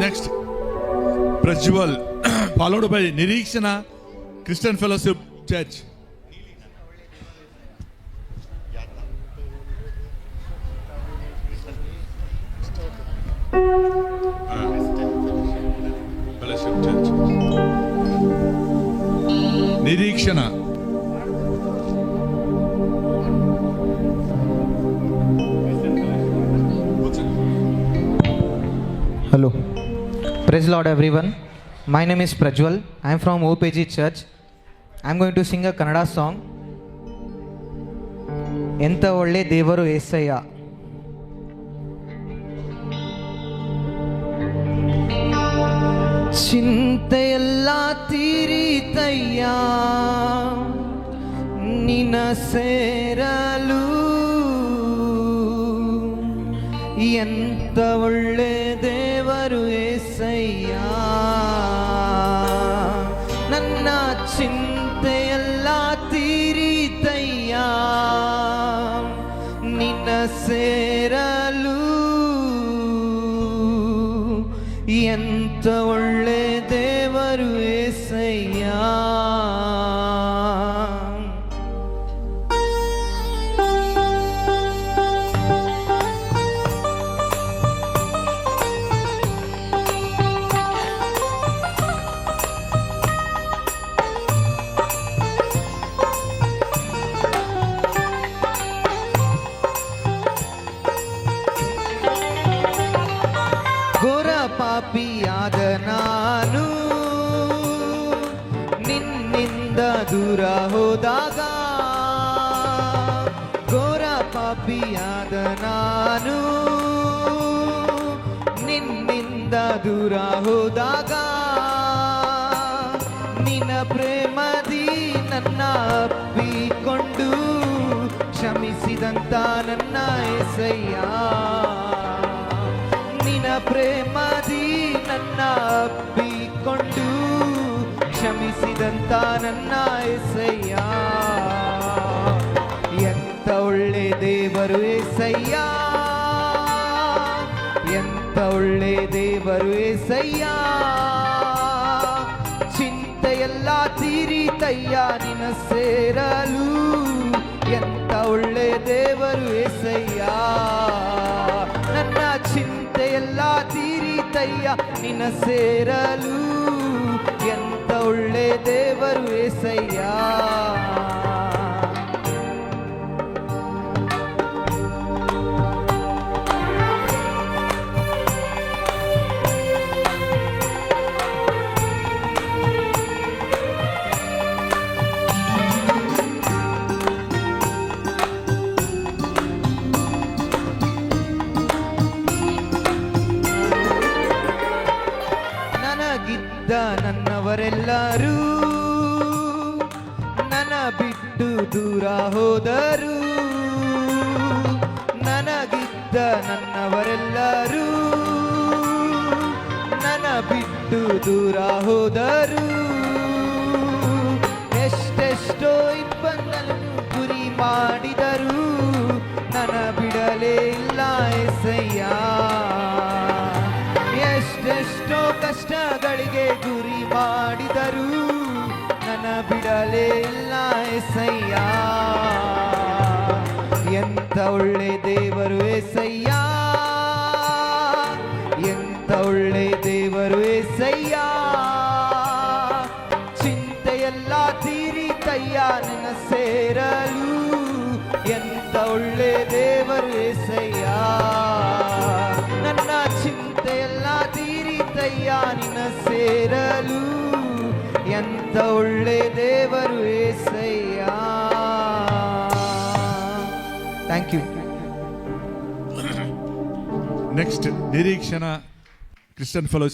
Next, Prajwal, followed by Nirikshana, Christian Fellowship Church. Fellowship Church. Nirikshana. Hello. Praise the Lord everyone. My name is Prajwal. I am from OPG Church. I am going to sing a Kannada song. ಎಂತ ಒಳ್ಳೆ ದೇವರು ಏಸಯ್ಯ. ಚಿಂತೆಯೆಲ್ಲ ತೀರಿತಯ್ಯ ನಿನ್ನ ಸೇರಲು. ಎಂತ ಒಳ್ಳೆ ದೇವರು ಏಸಯ್ಯ. ನನ್ನ ಚಿಂತೆಯೆಲ್ಲ ತೀರಿತಯ್ಯ ನಿನ್ನ ಸೇರಲು. ಎಂತ ಒಳ್ಳೆ ದೇವರು ಏಸಯ್ಯ. ಪಾಪಿಯಾದ ನಾನು ನಿನ್ನಿಂದ ದೂರ ಹೋದಾಗ. ಘೋರ ಪಾಪಿಯಾದ ನಾನು ನಿನ್ನಿಂದ ದೂರ ಹೋದಾಗ. ನಿನ್ನ ಪ್ರೇಮದಿ ನನ್ನ ಅಪ್ಪಿಕೊಂಡು ಕ್ಷಮಿಸಿದಂತ ನನ್ನ యేసయ్య. ನಿನ್ನ ಪ್ರೇಮದಿ ನನ್ನ ಅಪ್ಪಿಕೊಂಡು ಕ್ಷಮಿಸಿದಂತ ನನ್ನ యేసయ్య. ಎಂತ ಒಳ್ಳೆ ದೇವರು యేసయ్య. ಎಂತ ಒಳ್ಳೆ ದೇವರು యేసయ్య. ಚಿಂತೆಯೆಲ್ಲ ತೀರಿತಯ್ಯ ನಿನ್ನ ಸೇರಲು. ಎಂತ ಒಳ್ಳೆ ದೇವರು యేసయ్య. ನನ್ನ ಚಿಂತೆಯೆಲ್ಲ ತೀರಿತಯ್ಯ ನಿನ್ನ ಸೇರಲು. ಎಂತ ಒಳ್ಳೆ ದೇವರು యేసయ్య. ನನ್ನವರೆಲ್ಲರೂ ನನ್ನ ಬಿಟ್ಟು ದೂರ ಹೋದರು. ನನಗಿದ್ದ ನನ್ನವರೆಲ್ಲರೂ ನನ್ನ ಬಿಟ್ಟು ದೂರ ಹೋದರು. ಎಷ್ಟೆಷ್ಟೋ ಇಬ್ಬಂದನ್ನು ಗುರಿ ಮಾಡಿದರು. ನನ್ನ ಬಿಡಲೇ ಇಲ್ಲ యేసయ్య. ಎಷ್ಟೆಷ್ಟೋ ಕಷ್ಟಗಳಿಗೆ ಗುರಿ ಮಾಡಿದರು. ನನ್ನ ಬಿಡಲೇ ಇಲ್ಲ యేసయ్య. ಎಂತ ಒಳ್ಳೆ ದೇವರು యేసయ్య. ಎಂತ ಒಳ್ಳೆ ದೇವರು యేసయ్య. ಚಿಂತೆಯೆಲ್ಲ ತೀರಿತಯ್ಯ ನಿನ್ನ ಸೇರಲು. ಎಂತ ಒಳ್ಳೆ ದೇವರು యేసయ్య. ನನ್ನ ಚಿಂತೆಯೆಲ್ಲ ತೀರಿತಯ್ಯ ನಿನ್ನ ಸೇರಲು. ಎಂತ ಒಳ್ಳೆ ದೇವರು Yesayya. Thank you. Next, Nirikshana, Christian Fellowship.